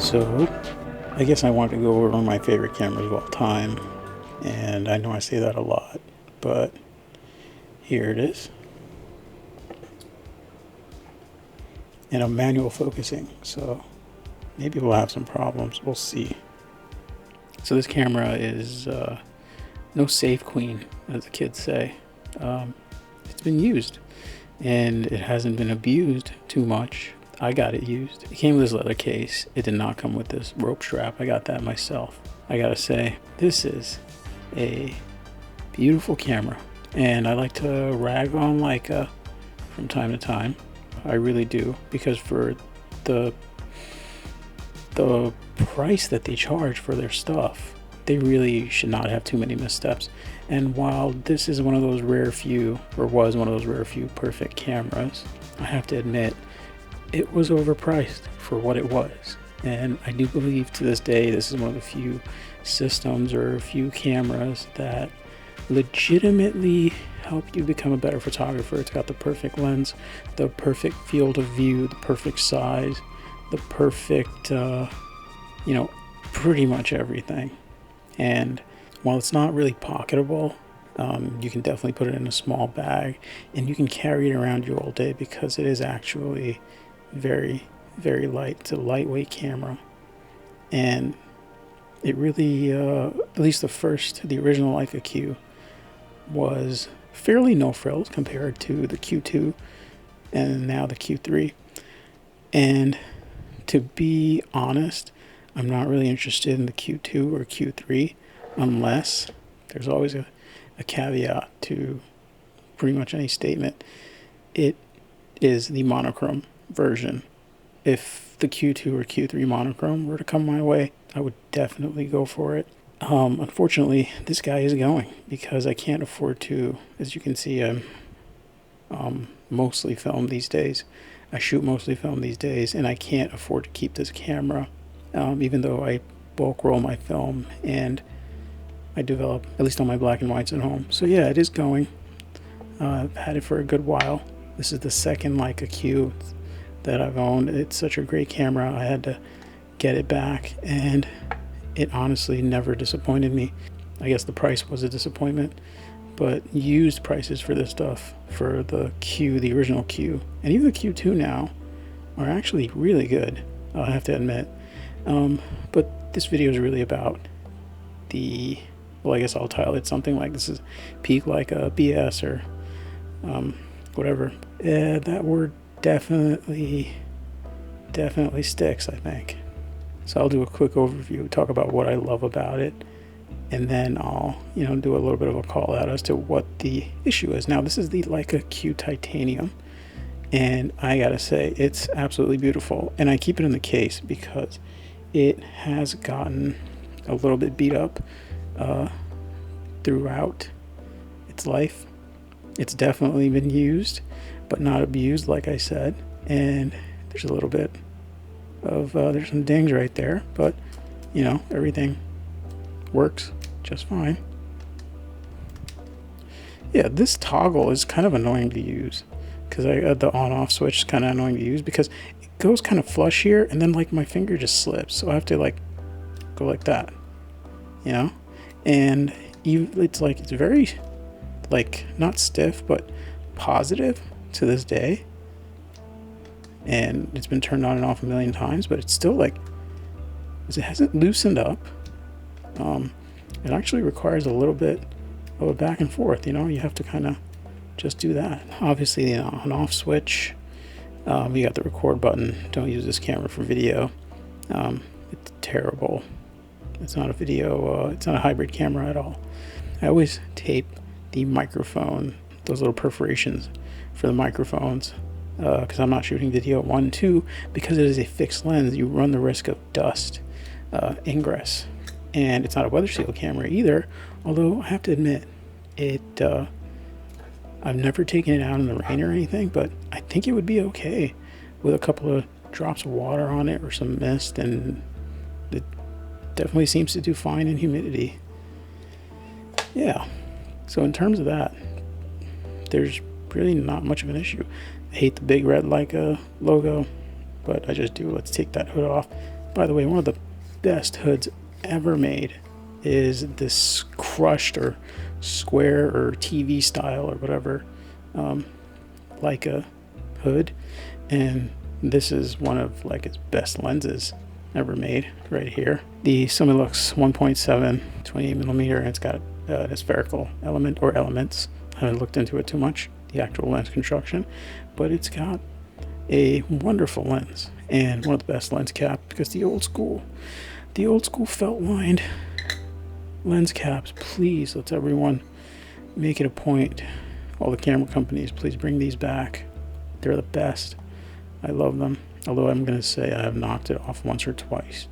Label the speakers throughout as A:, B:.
A: So, I guess I wanted to go over my favorite cameras of all time, and I know I say that a lot, but here it is. And I'm manual focusing, so maybe we'll have some problems, we'll see. So this camera is no safe queen, as the kids say. It's been used, and it hasn't been abused too much. I got it used. It came with this leather case. It did not come with this rope strap. I got that myself. I gotta say, this is a beautiful camera, and I like to rag on Leica from time to time. I really do, because for the price that they charge for their stuff, they really should not have too many missteps. And while this is one of those rare few, or was one of those rare few perfect cameras, I have to admit, it was overpriced for what it was. And I do believe to this day, this is one of the few systems or a few cameras that legitimately help you become a better photographer. It's got the perfect lens, the perfect field of view, the perfect size, the perfect, pretty much everything. And while it's not really pocketable, you can definitely put it in a small bag and you can carry it around you all day, because it is actually very, very light. It's a lightweight camera, and it really, at least the original Leica Q was fairly no frills compared to the Q2 and now the Q3. And to be honest, I'm not really interested in the Q2 or Q3 unless there's always a caveat to pretty much any statement. It is the monochrome version. If the Q2 or Q3 monochrome were to come my way, I would definitely go for it. Unfortunately, this guy is going, because I can't afford to, as you can see, I'm mostly film these days. I shoot mostly film these days, and I can't afford to keep this camera, even though I bulk roll my film and I develop, at least on my black and whites at home. So yeah, it is going. I've had it for a good while. This is the second Leica Q that I've owned. It's such a great camera. I had to get it back, and it honestly never disappointed me. I guess the price was a disappointment, but used prices for this stuff, for the Q, the original Q, and even the Q2 now, are actually really good, I have to admit. But this video is really about well, I guess I'll title it something like, this is peak Leica BS, or whatever. That word definitely sticks, I think. So I'll do a quick overview, talk about what I love about it, and then I'll, do a little bit of a call out as to what the issue is. Now, this is the Leica Q Titanium, and I gotta say, it's absolutely beautiful. And I keep it in the case because it has gotten a little bit beat up throughout its life. It's definitely been used, but not abused, like I said. And there's a little bit of, there's some dings right there, but everything works just fine. Yeah, this toggle is kind of annoying to use, because the on-off switch is kind of annoying to use, because it goes kind of flush here, and then like my finger just slips, so I have to like go like that, and it's very like not stiff but positive to this day, and it's been turned on and off a million times, but it's still like, it hasn't loosened up. It actually requires a little bit of a back and forth, you have to kind of just do that. Obviously the on-off switch, you got the record button. Don't use this camera for video. It's terrible. It's not a video, it's not a hybrid camera at all. I always tape the microphone, those little perforations for the microphones, because I'm not shooting video. 1, 2, because it is a fixed lens, you run the risk of dust ingress. And it's not a weather seal camera either, although I have to admit, I've never taken it out in the rain or anything, but I think it would be okay with a couple of drops of water on it or some mist, and it definitely seems to do fine in humidity. Yeah, so in terms of that, there's really not much of an issue. I hate the big red Leica logo, but I just do. Let's take that hood off. By the way, one of the best hoods ever made is this crushed or square or TV style or whatever Leica hood, and this is one of Leica's best lenses ever made right here. The Summilux 1.7 28mm, and it's got a spherical element or elements. I haven't looked into it too much, the actual lens construction, but it's got a wonderful lens and one of the best lens cap, because the old school felt lined lens caps, please, let's everyone make it a point, all the camera companies, please bring these back. They're the best. I love them, although I'm going to say I have knocked it off once or twice.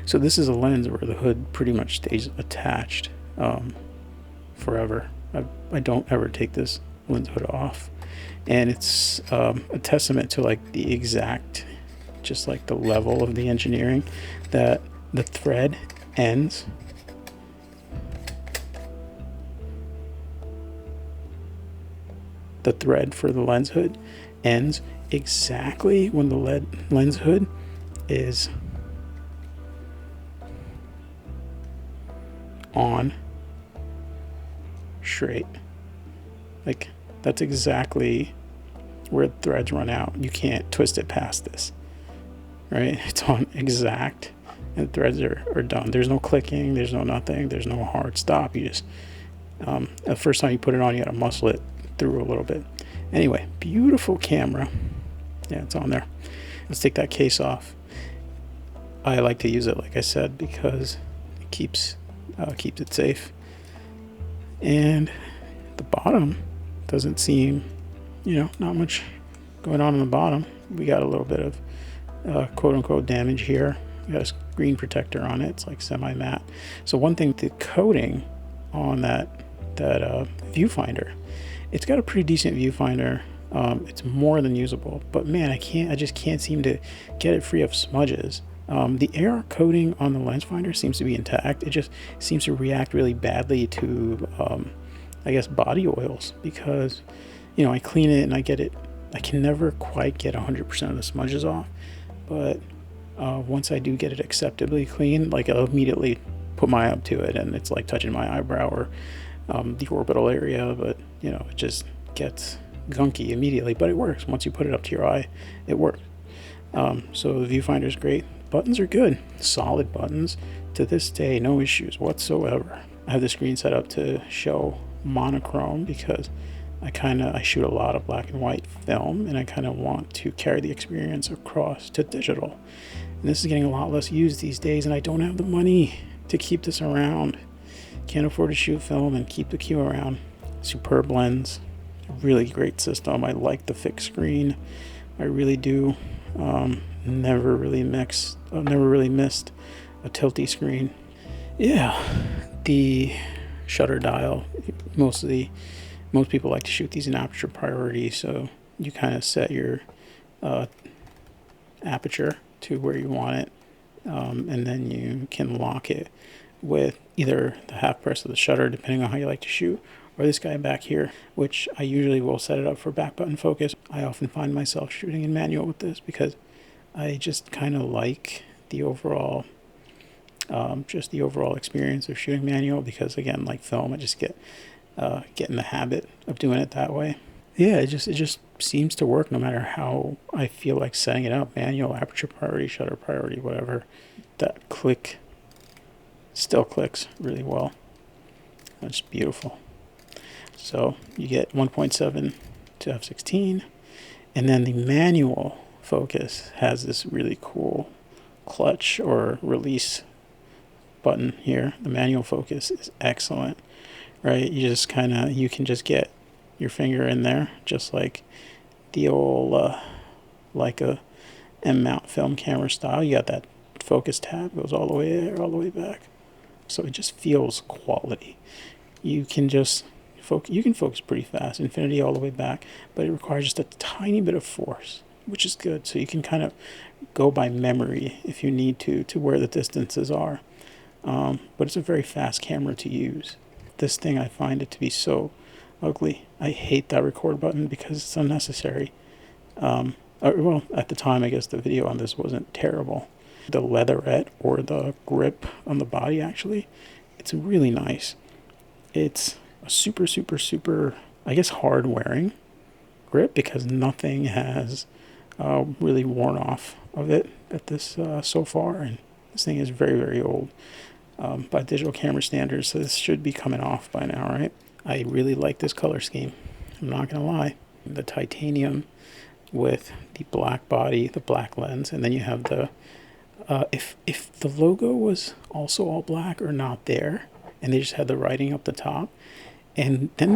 A: So this is a lens where the hood pretty much stays attached forever. I don't ever take this lens hood off, and it's a testament to like the exact, just like the level of the engineering, that the thread ends for the lens hood ends exactly when the lens hood is on straight. Like, that's exactly where the threads run out. You can't twist it past this, right? It's on exact, and the threads are done. There's no clicking, there's no nothing, there's no hard stop. You just the first time you put it on, you gotta muscle it through a little bit. Anyway, beautiful camera. Yeah, it's on there. Let's take that case off. I like to use it, like I said, because it keeps it safe. And the bottom doesn't seem, not much going on the bottom. We got a little bit of quote-unquote damage here. We got a screen protector on it. It's like semi-matte. So one thing, the coating on that viewfinder, it's got a pretty decent viewfinder. It's more than usable, but man, I just can't seem to get it free of smudges. The air coating on the lens finder seems to be intact. It just seems to react really badly to, I guess, body oils, because, I clean it and I can never quite get 100% of the smudges off, but once I do get it acceptably clean, like, I'll immediately put my eye up to it, and it's like touching my eyebrow or the orbital area, but, it just gets gunky immediately, but it works. Once you put it up to your eye, it works. So the viewfinder is great. Buttons are good, solid buttons. To this day, no issues whatsoever. I have the screen set up to show monochrome because I shoot a lot of black and white film, and I kind of want to carry the experience across to digital. And this is getting a lot less used these days, and I don't have the money to keep this around. Can't afford to shoot film and keep the Q around. Superb lens, really great system. I like the fixed screen, I really do. Never really missed a tilty screen. Yeah, the shutter dial, most people like to shoot these in aperture priority, so you kind of set your aperture to where you want it, and then you can lock it with either the half press of the shutter, depending on how you like to shoot, or this guy back here, which I usually will set it up for back button focus. I often find myself shooting in manual with this because I just kind of like the overall experience of shooting manual, because again, like film, I just get in the habit of doing it that way. Yeah, it just seems to work no matter how I feel like setting it up. Manual, aperture priority, shutter priority, whatever. That click still clicks really well. That's beautiful. So you get 1.7 to f16, and then the manual focus has this really cool clutch or release button here. The manual focus is excellent, right? You can just get your finger in there, just like the old Leica M-mount film camera style. You got that focus tab, goes all the way there, all the way back. So it just feels quality. You can focus pretty fast, infinity all the way back, but it requires just a tiny bit of force, which is good. So you can kind of go by memory if you need to where the distances are. But it's a very fast camera to use. This thing, I find it to be so ugly. I hate that record button because it's unnecessary. Well, at the time, I guess the video on this wasn't terrible. the leatherette or the grip on the body. Actually, it's really nice. It's a super, super, super, I guess, hard wearing grip because nothing has really worn off of it at this so far, and this thing is very, very old by digital camera standards, so this should be coming off by now, right? I really like this color scheme, I'm not gonna lie. The titanium with the black body, the black lens, and then you have the if the logo was also all black or not there, and they just had the writing up the top, and then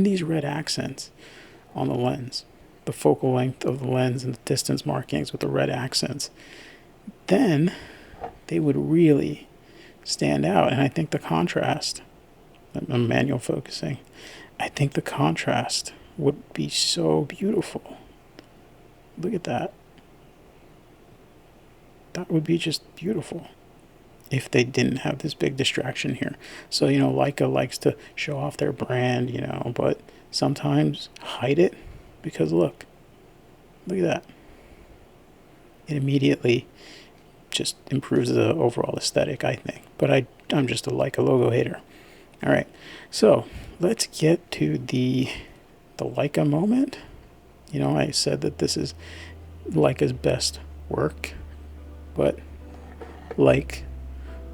A: these red accents on the lens, the focal length of the lens and the distance markings with the red accents, then they would really stand out. And I think the contrast, I'm manual focusing, I think the contrast would be so beautiful. Look at that. That would be just beautiful if they didn't have this big distraction here. So, Leica likes to show off their brand, but sometimes hide it, because look at that. It immediately just improves the overall aesthetic, I think. But I'm just a Leica logo hater. All right, so let's get to the Leica moment. I said that this is Leica's best work, but like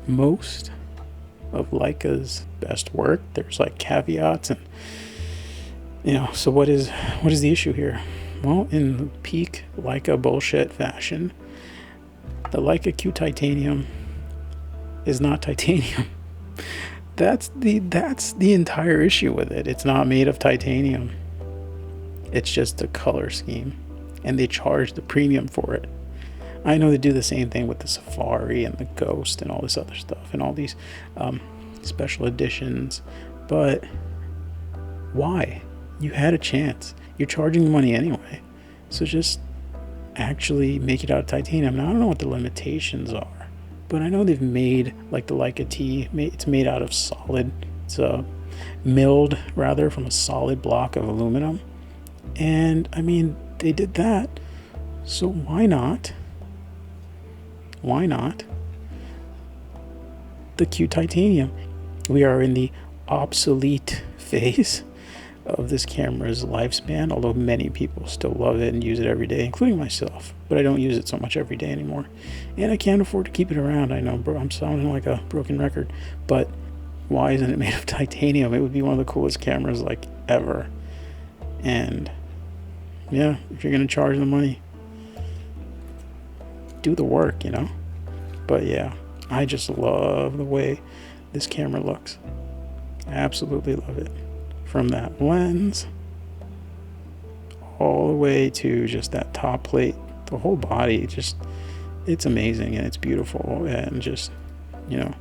A: most of Leica's best work, there's like caveats, and so what is the issue here? Well, in peak Leica bullshit fashion, the Leica Q titanium is not titanium. That's the entire issue with it. It's not made of titanium. It's just a color scheme, and they charge the premium for it. I know they do the same thing with the Safari and the Ghost and all this other stuff and all these special editions, but why? You had a chance. You're charging money anyway, so just actually make it out of titanium. Now, I don't know what the limitations are, but I know they've made, like the Leica T, it's made out of solid, it's milled rather from a solid block of aluminum, and I mean, they did that, so why not the Q titanium? We are in the obsolete phase of this camera's lifespan, although many people still love it and use it every day, including myself, but I don't use it so much every day anymore, and I can't afford to keep it around. I know, bro, I'm sounding like a broken record, but why isn't it made of titanium? It would be one of the coolest cameras like ever. And yeah, if you're gonna charge the money, do the work, but yeah, I just love the way this camera looks. I absolutely love it. From that lens all the way to just that top plate, the whole body, it's amazing, and it's beautiful, and just, it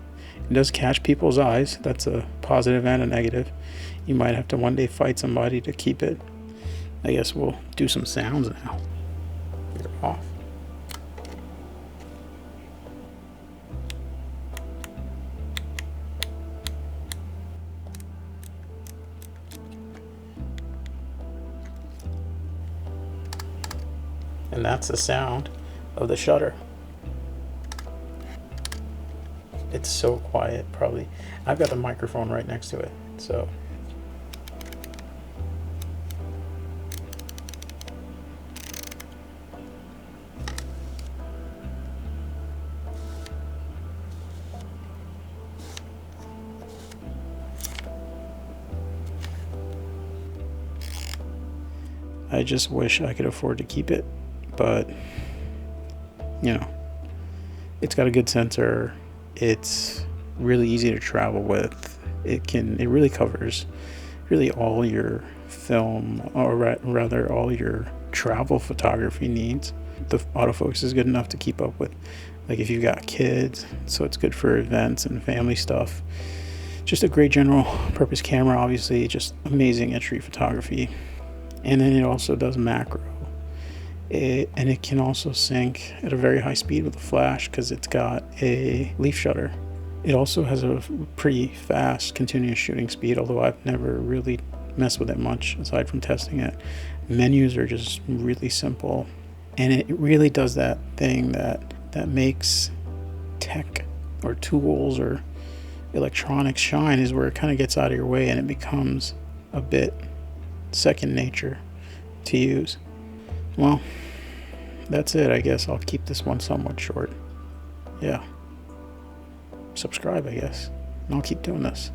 A: does catch people's eyes. That's a positive and a negative. You might have to one day fight somebody to keep it. I guess we'll do some sounds now. They're off. And that's the sound of the shutter. It's so quiet, probably. I've got the microphone right next to it, so. I just wish I could afford to keep it, but it's got a good sensor. It's really easy to travel with. It really covers really all your film, or rather all your travel photography needs. The autofocus is good enough to keep up with, like, if you've got kids, so it's good for events and family stuff. Just a great general purpose camera, obviously, just amazing entry photography. And then it also does macro. And it can also sync at a very high speed with a flash because it's got a leaf shutter. It also has a pretty fast continuous shooting speed, although I've never really messed with it much aside from testing it. Menus are just really simple. And it really does that thing that makes tech or tools or electronics shine, is where it kind of gets out of your way and it becomes a bit second nature to use. Well, that's it. I guess I'll keep this one somewhat short. Yeah. Subscribe, I guess. And I'll keep doing this.